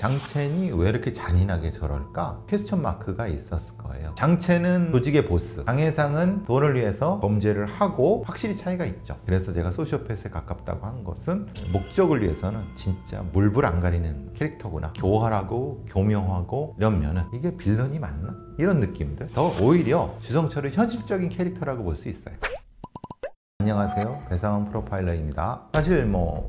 장첸이 왜 이렇게 잔인하게 저럴까? 퀘스천 마크가 있었을 거예요. 장첸은 조직의 보스, 강해상은 돈을 위해서 범죄를 하고 확실히 차이가 있죠. 그래서 제가 소시오패스에 가깝다고 한 것은 목적을 위해서는 진짜 물불 안 가리는 캐릭터구나. 교활하고 교묘하고 이러면은 이게 빌런이 맞나? 이런 느낌들. 더 오히려 주성철은 현실적인 캐릭터라고 볼 수 있어요. 안녕하세요, 배상훈 프로파일러입니다. 사실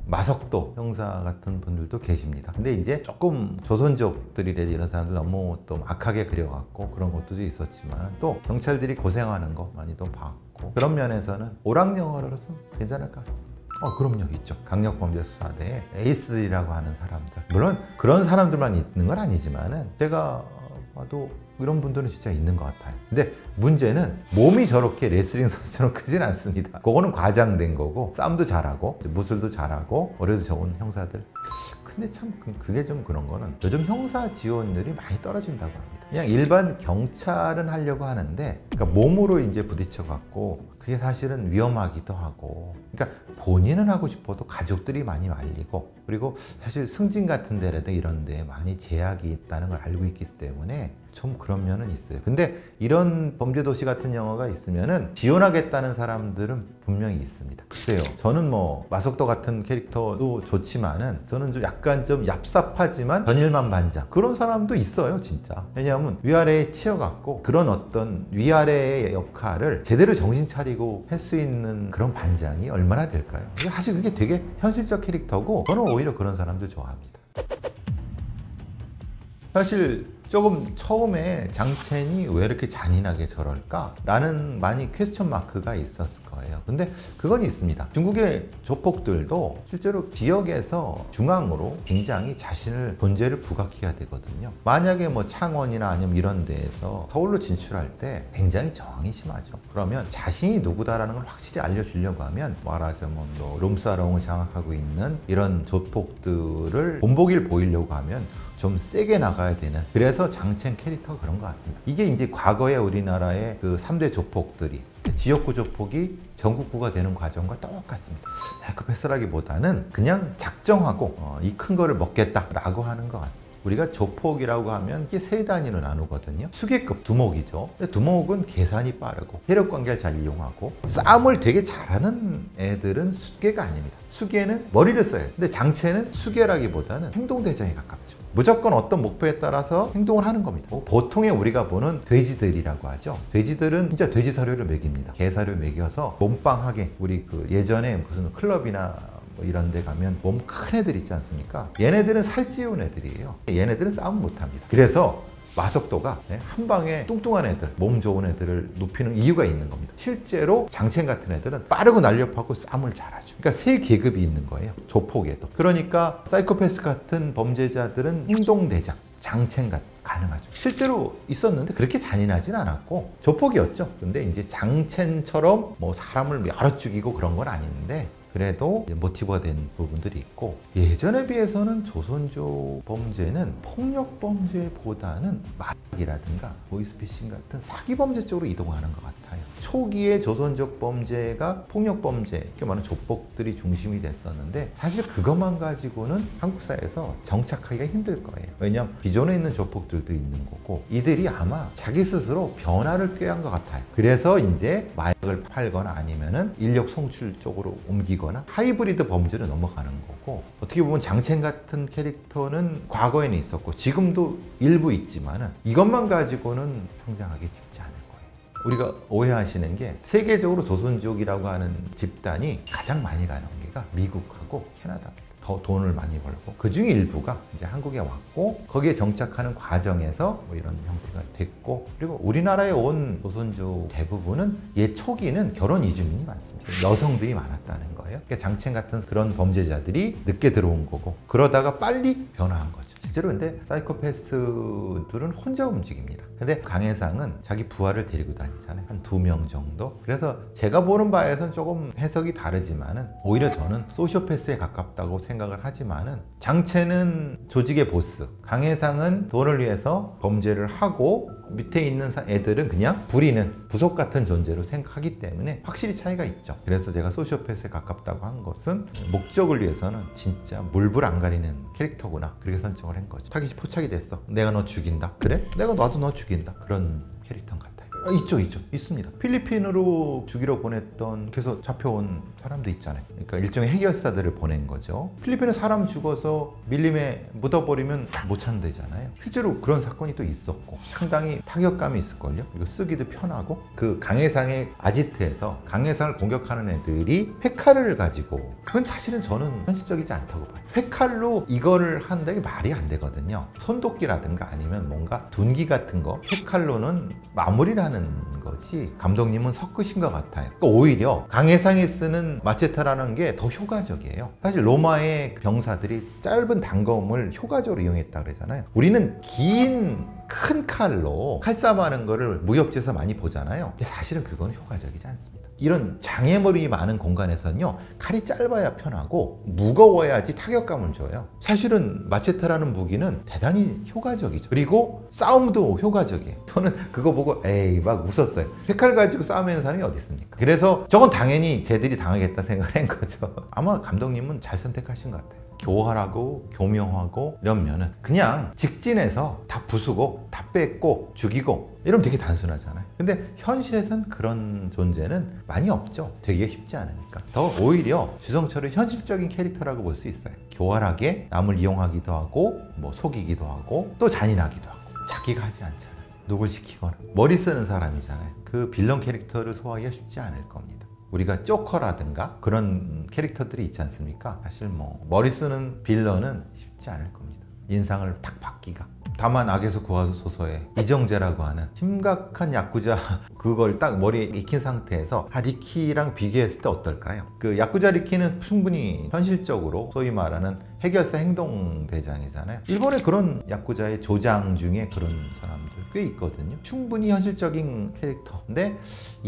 마석도 형사 같은 분들도 계십니다. 근데 이제 조금 조선족들이래 이런 사람들 너무 또 악하게 그려갖고 그런 것도 있었지만 또 경찰들이 고생하는 거 많이 또 봤고 그런 면에서는 오락영화로도 괜찮을 것 같습니다. 그럼요, 있죠. 강력범죄수사대에 에이스들이라고 하는 사람들, 물론 그런 사람들만 있는 건 아니지만은 제가 봐도 이런 분들은 진짜 있는 것 같아요. 근데 문제는 몸이 저렇게 레슬링 선수처럼 크진 않습니다. 그거는 과장된 거고, 싸움도 잘하고 무술도 잘하고 어려도 좋은 형사들. 근데 참 그게 좀 그런 거는 요즘 형사 지원율이 많이 떨어진다고 합니다. 그냥 일반 경찰은 하려고 하는데, 그러니까 몸으로 이제 부딪혀 갖고 그게 사실은 위험하기도 하고, 그러니까 본인은 하고 싶어도 가족들이 많이 말리고, 그리고 사실 승진 같은 데라도 이런 데 많이 제약이 있다는 걸 알고 있기 때문에 좀 그런 면은 있어요. 근데 이런 범죄도시 같은 영화가 있으면은 지원하겠다는 사람들은 분명히 있습니다. 글쎄요, 저는 마석도 같은 캐릭터도 좋지만은 저는 좀 약간 좀 얍삽하지만 전일만 반장 그런 사람도 있어요, 진짜. 왜냐하면 위아래에 치여갖고 그런 어떤 위아래의 역할을 제대로 정신 차리고 할 수 있는 그런 반장이 얼마나 될까요? 사실 그게 되게 현실적 캐릭터고 저는 오히려 그런 사람들 좋아합니다. 사실 조금 처음에 장첸이 왜 이렇게 잔인하게 저럴까? 라는 많이 퀘스천 마크가 있었을 거예요. 근데 그건 있습니다. 중국의 조폭들도 실제로 지역에서 중앙으로 굉장히 자신을 존재를 부각해야 되거든요. 만약에 창원이나 아니면 이런 데에서 서울로 진출할 때 굉장히 저항이 심하죠. 그러면 자신이 누구다라는 걸 확실히 알려주려고 하면 말하자면 룸사롱을 장악하고 있는 이런 조폭들을 본보기를 보이려고 하면 좀 세게 나가야 되는, 그래서 장첸 캐릭터가 그런 것 같습니다. 이게 이제 과거에 우리나라의 그 3대 조폭들이 지역구 조폭이 전국구가 되는 과정과 똑같습니다. 사이코패스라기보다는 그냥 작정하고 이 큰 거를 먹겠다라고 하는 것 같습니다. 우리가 조폭이라고 하면 이게 세 단위로 나누거든요. 수계급 두목이죠. 두목은 계산이 빠르고 세력 관계를 잘 이용하고 싸움을 되게 잘하는 애들은 수계가 아닙니다. 수계는 머리를 써야죠. 근데 장첸은 수계라기보다는 행동대장에 가깝죠. 무조건 어떤 목표에 따라서 행동을 하는 겁니다. 보통의 우리가 보는 돼지들이라고 하죠. 돼지들은 진짜 돼지 사료를 먹입니다. 개 사료 먹여서 몸빵하게, 우리 예전에 무슨 클럽이나 이런 데 가면 몸 큰 애들 있지 않습니까? 얘네들은 살찌운 애들이에요. 얘네들은 싸움 못합니다. 그래서 마석도가 한 방에 뚱뚱한 애들, 몸 좋은 애들을 눕히는 이유가 있는 겁니다. 실제로 장첸 같은 애들은 빠르고 날렵하고 싸움을 잘하죠. 그러니까 세 계급이 있는 거예요, 조폭에도. 그러니까 사이코패스 같은 범죄자들은 행동대장, 장첸 가능하죠. 실제로 있었는데 그렇게 잔인하진 않았고 조폭이었죠. 근데 이제 장첸처럼 사람을 여러 죽이고 그런 건 아닌데 그래도 모티브가 된 부분들이 있고, 예전에 비해서는 조선족 범죄는 폭력 범죄보다는 마약이라든가 보이스피싱 같은 사기 범죄 쪽으로 이동하는 것 같아요. 초기에 조선족 범죄가 폭력 범죄, 이렇게 많은 조폭들이 중심이 됐었는데 사실 그것만 가지고는 한국 사회에서 정착하기가 힘들 거예요. 왜냐하면 기존에 있는 조폭들도 있는 거고 이들이 아마 자기 스스로 변화를 꾀한 것 같아요. 그래서 이제 마약을 팔거나 아니면은 인력 송출 쪽으로 옮기고 하이브리드 범죄로 넘어가는 거고, 어떻게 보면 장첸 같은 캐릭터는 과거에는 있었고 지금도 일부 있지만은 이것만 가지고는 성장하기 쉽지 않을 거예요. 우리가 오해하시는 게 세계적으로 조선족이라고 하는 집단이 가장 많이 가는 데가 미국하고 캐나다입니다. 더 돈을 많이 벌고 그 중에 일부가 이제 한국에 왔고 거기에 정착하는 과정에서 이런 형태가 됐고, 그리고 우리나라에 온 조선족 대부분은 초기는 결혼 이주민이 많습니다. 여성들이 많았다는 거예요. 그러니까 장첸 같은 그런 범죄자들이 늦게 들어온 거고 그러다가 빨리 변화한 거죠. 실제로 근데 사이코패스들은 혼자 움직입니다. 근데 강해상은 자기 부하를 데리고 다니잖아요. 한 2명 정도. 그래서 제가 보는 바에서는 조금 해석이 다르지만은 오히려 저는 소시오패스에 가깝다고 생각을 하지만은, 장첸은 조직의 보스, 강해상은 돈을 위해서 범죄를 하고 밑에 있는 애들은 그냥 부리는 부속 같은 존재로 생각하기 때문에 확실히 차이가 있죠. 그래서 제가 소시오패스에 가깝다고 한 것은 목적을 위해서는 진짜 물불 안 가리는 캐릭터구나, 그렇게 설정을 한 거죠. 타깃이 포착이 됐어. 내가 너 죽인다. 그래? 내가 나도 너 죽인다. 그런 캐릭터 같아요. 있죠. 있습니다. 필리핀으로 죽이러 보냈던, 그래서 잡혀온 사람도 있잖아요. 그러니까 일종의 해결사들을 보낸 거죠. 필리핀에 사람 죽어서 밀림에 묻어버리면 못 찾는다잖아요. 실제로 그런 사건이 또 있었고 상당히 타격감이 있을걸요. 그리고 쓰기도 편하고, 그 강해상의 아지트에서 강해상을 공격하는 애들이 회칼을 가지고, 그건 사실은 저는 현실적이지 않다고 봐요. 회칼로 이거를 한다는 게 말이 안 되거든요. 손도끼라든가 아니면 뭔가 둔기 같은 거, 회칼로는 마무리라는 거지 감독님은 섞으신 것 같아요. 그러니까 오히려 강해상이 쓰는 마체테라는 게 더 효과적이에요. 사실 로마의 병사들이 짧은 단검을 효과적으로 이용했다 그러잖아요. 우리는 긴 큰 칼로 칼싸움하는 거를 무협지에서 많이 보잖아요. 근데 사실은 그건 효과적이지 않습니다. 이런 장애물이 많은 공간에서는요, 칼이 짧아야 편하고 무거워야지 타격감을 줘요. 사실은 마체테라는 무기는 대단히 효과적이죠. 그리고 싸움도 효과적이에요. 저는 그거 보고 에이 막 웃었어요. 회칼 가지고 싸우는 사람이 어디 있습니까? 그래서 저건 당연히 쟤들이 당하겠다 생각을 한 거죠. 아마 감독님은 잘 선택하신 것 같아요. 교활하고 교묘하고 이러면은 그냥 직진해서 다 부수고 다 뺏고 죽이고 이러면 되게 단순하잖아요. 근데 현실에선 그런 존재는 많이 없죠. 되기가 쉽지 않으니까. 더 오히려 주성철은 현실적인 캐릭터라고 볼 수 있어요. 교활하게 남을 이용하기도 하고 뭐 속이기도 하고 또 잔인하기도 하고, 자기가 하지 않잖아요. 누굴 시키거나. 머리 쓰는 사람이잖아요. 그 빌런 캐릭터를 소화하기가 쉽지 않을 겁니다. 우리가 조커라든가 그런 캐릭터들이 있지 않습니까? 사실 뭐 머리 쓰는 빌런은 쉽지 않을 겁니다. 인상을 탁 바뀌가. 다만 악에서 구하소서에 이정재라고 하는 심각한 야쿠자, 그걸 딱 머리에 익힌 상태에서 리키랑 비교했을 때 어떨까요? 그 야쿠자 리키는 충분히 현실적으로 소위 말하는 해결사 행동대장이잖아요. 일본에 그런 야쿠자의 조장 중에 그런 사람들 꽤 있거든요. 충분히 현실적인 캐릭터인데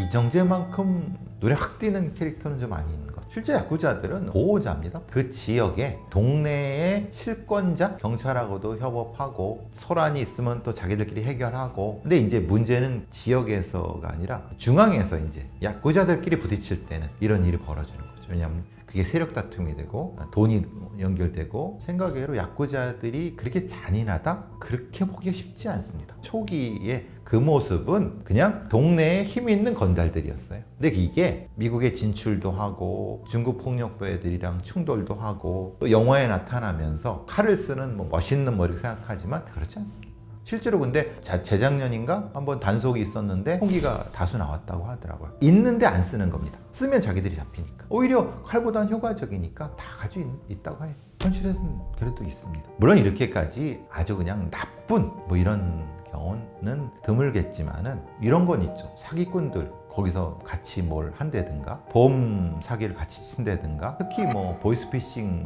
이정재만큼 눈에 확 띄는 캐릭터는 좀 아닌 것. 실제 야쿠자들은 보호자입니다. 그 지역에 동네의 실권자, 경찰하고도 협업하고 소란이 있으면 또 자기들끼리 해결하고. 근데 이제 문제는 지역에서가 아니라 중앙에서 이제 야쿠자들끼리 부딪힐 때는 이런 일이 벌어지는 거죠. 왜냐하면 그게 세력 다툼이 되고 돈이 연결되고, 생각외로 야쿠자들이 그렇게 잔인하다? 그렇게 보기가 쉽지 않습니다. 초기에 그 모습은 그냥 동네에 힘 있는 건달들이었어요. 근데 이게 미국에 진출도 하고 중국 폭력배 애들이랑 충돌도 하고 또 영화에 나타나면서 칼을 쓰는 뭐 멋있는 머리를 생각하지만 그렇지 않습니다. 실제로 근데 재작년인가 한번 단속이 있었는데 총기가 다수 나왔다고 하더라고요. 있는데 안 쓰는 겁니다. 쓰면 자기들이 잡히니까. 오히려 칼보다는 효과적이니까 다 가지고 있다고 해요. 현실에는 그래도 있습니다. 물론 이렇게까지 아주 그냥 나쁜 뭐 이런 경우는 드물겠지만은 이런 건 있죠. 사기꾼들 거기서 같이 뭘 한다든가 보험 사기를 같이 친다든가, 특히 뭐 보이스피싱에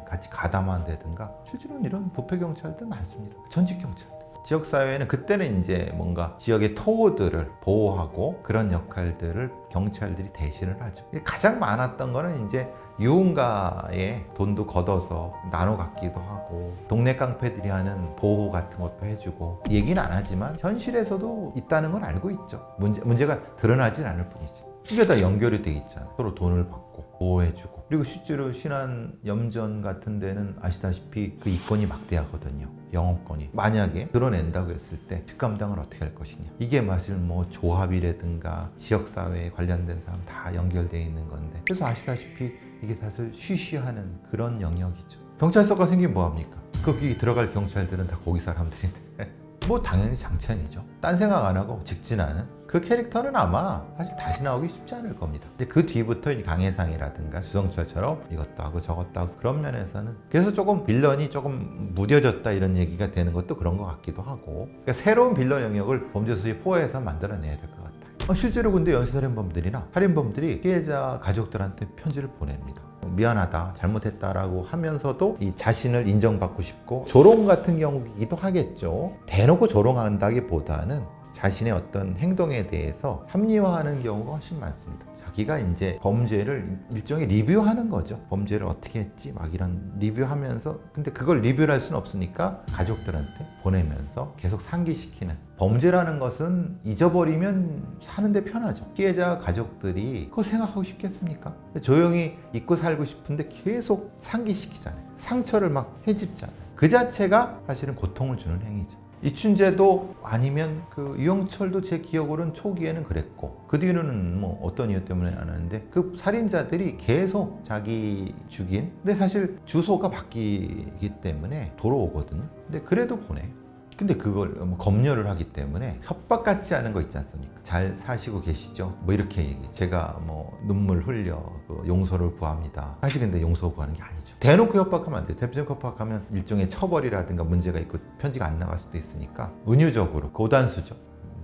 같이 가담한다든가, 실제로는 이런 부패 경찰들 많습니다. 전직 경찰들. 지역사회에는 그때는 이제 뭔가 지역의 토호들을 보호하고 그런 역할들을 경찰들이 대신을 하죠. 가장 많았던 거는 이제 유흥가에 돈도 걷어서 나눠 갖기도 하고, 동네 깡패들이 하는 보호 같은 것도 해주고. 얘기는 안 하지만 현실에서도 있다는 건 알고 있죠. 문제가 드러나진 않을 뿐이지. 이게 다 연결이 돼 있잖아요. 서로 돈을 받고 보호해주고. 그리고 실제로 신안 염전 같은 데는 아시다시피 그 이권이 막대하거든요. 영업권이. 만약에 드러낸다고 했을 때 뒷감당을 어떻게 할 것이냐. 이게 사실 뭐 조합이라든가 지역사회에 관련된 사람 다 연결되어 있는 건데, 그래서 아시다시피 이게 사실 쉬쉬하는 그런 영역이죠. 경찰서가 생기면 뭐합니까? 거기 들어갈 경찰들은 다 거기 사람들인데 뭐 당연히 장첸이죠. 딴 생각 안 하고 직진하는 그 캐릭터는 아마 사실 다시 나오기 쉽지 않을 겁니다. 이제 그 뒤부터 강해상이라든가 주성철처럼 이것도 하고 저것도 하고 그런 면에서는, 그래서 조금 빌런이 조금 무뎌졌다 이런 얘기가 되는 것도 그런 것 같기도 하고. 그러니까 새로운 빌런 영역을 범죄수의 포화해서 만들어내야 될 것 같아요. 실제로 근데 연쇄살인범들이나 살인범들이 피해자 가족들한테 편지를 보냅니다. 미안하다, 잘못했다라고 하면서도 이 자신을 인정받고 싶고, 조롱 같은 경우이기도 하겠죠. 대놓고 조롱한다기보다는 자신의 어떤 행동에 대해서 합리화하는 경우가 훨씬 많습니다. 자, 자기가 이제 범죄를 일종의 리뷰하는 거죠. 범죄를 어떻게 했지? 막 이런 리뷰하면서, 근데 그걸 리뷰를 할 수는 없으니까 가족들한테 보내면서 계속 상기시키는. 범죄라는 것은 잊어버리면 사는데 편하죠. 피해자 가족들이 그거 생각하고 싶겠습니까? 조용히 잊고 살고 싶은데 계속 상기시키잖아요. 상처를 막 헤집잖아요. 그 자체가 사실은 고통을 주는 행위죠. 이춘재도 아니면 그 유영철도 제 기억으로는 초기에는 그랬고, 그 뒤로는 뭐 어떤 이유 때문에 안 하는데, 그 살인자들이 계속 자기 죽인, 근데 사실 주소가 바뀌기 때문에 돌아오거든요. 근데 그래도 보내요. 근데 그걸 뭐 검열을 하기 때문에 협박 같지 않은 거 있지 않습니까? 잘 사시고 계시죠? 뭐 이렇게 얘기. 제가 뭐 눈물 흘려 용서를 구합니다. 사실 근데 용서 구하는 게 아니죠. 대놓고 협박하면 안 돼요. 대표적 협박하면 일종의 처벌이라든가 문제가 있고 편지가 안 나갈 수도 있으니까 은유적으로 고단수죠.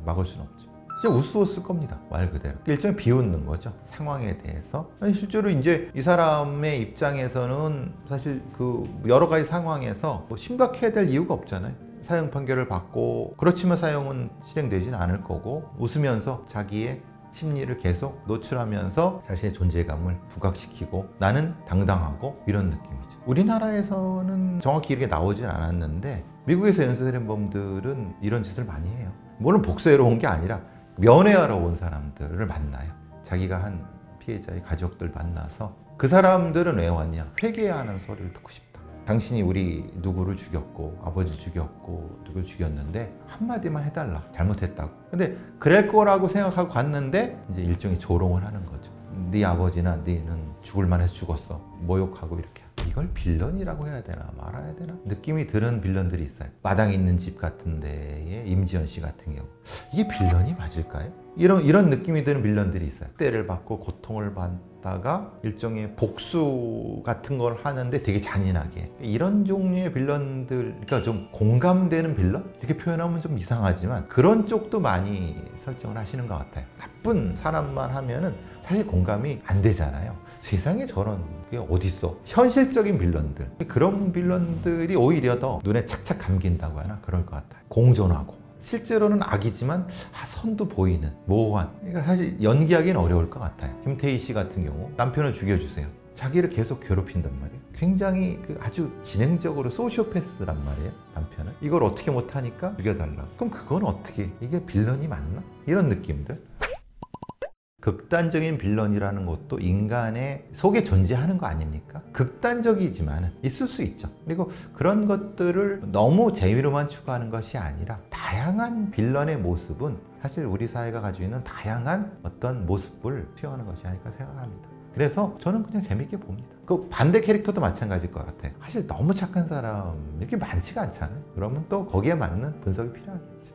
막을 수는 없죠. 진짜 우스웠을 겁니다. 말 그대로. 일종의 비웃는 거죠. 상황에 대해서. 아니, 실제로 이제 이 사람의 입장에서는 사실 그 여러 가지 상황에서 뭐 심각해야 될 이유가 없잖아요. 사형 판결을 받고, 그렇지만 사형은 실행되지는 않을 거고, 웃으면서 자기의 심리를 계속 노출하면서 자신의 존재감을 부각시키고, 나는 당당하고, 이런 느낌이죠. 우리나라에서는 정확히 이렇게 나오진 않았는데 미국에서 연쇄살인범들은 이런 짓을 많이 해요. 물론 복수하러 온 게 아니라 면회하러 온 사람들을 만나요. 자기가 한 피해자의 가족들 만나서, 그 사람들은 왜 왔냐? 회개하는 소리를 듣고 싶다. 당신이 우리 누구를 죽였고, 아버지 죽였고, 누구를 죽였는데 한마디만 해달라. 잘못했다고. 근데 그럴 거라고 생각하고 갔는데 이제 일종의 조롱을 하는 거죠. 네 아버지나 네는 죽을 만해서 죽었어. 모욕하고 이렇게. 이걸 빌런이라고 해야 되나 말아야 되나? 느낌이 드는 빌런들이 있어요. 마당 있는 집 같은 데에 임지연 씨 같은 경우. 이게 빌런이 맞을까요? 이런 느낌이 드는 빌런들이 있어요. 때를 받고 고통을 받다가 일종의 복수 같은 걸 하는데 되게 잔인하게. 이런 종류의 빌런들, 그러니까 좀 공감되는 빌런? 이렇게 표현하면 좀 이상하지만 그런 쪽도 많이 설정을 하시는 것 같아요. 나쁜 사람만 하면은 사실 공감이 안 되잖아요. 세상에 저런 게 어딨어. 현실적인 빌런들, 그런 빌런들이 오히려 더 눈에 착착 감긴다고 하나, 그럴 것 같아요. 공존하고 실제로는 악이지만 선도 보이는 모호한. 그러니까 사실 연기하기는 어려울 것 같아요. 김태희 씨 같은 경우 남편을 죽여주세요. 자기를 계속 괴롭힌단 말이에요. 굉장히 아주 진행적으로 소시오패스란 말이에요. 남편은 이걸 어떻게 못하니까 죽여달라고. 그럼 그건 어떻게, 이게 빌런이 맞나? 이런 느낌들. 극단적인 빌런이라는 것도 인간의 속에 존재하는 거 아닙니까? 극단적이지만 있을 수 있죠. 그리고 그런 것들을 너무 재미로만 추구하는 것이 아니라 다양한 빌런의 모습은 사실 우리 사회가 가지고 있는 다양한 어떤 모습을 투영하는 것이 아닐까 생각합니다. 그래서 저는 그냥 재밌게 봅니다. 그 반대 캐릭터도 마찬가지일 것 같아요. 사실 너무 착한 사람 이렇게 많지가 않잖아요. 그러면 또 거기에 맞는 분석이 필요하겠죠.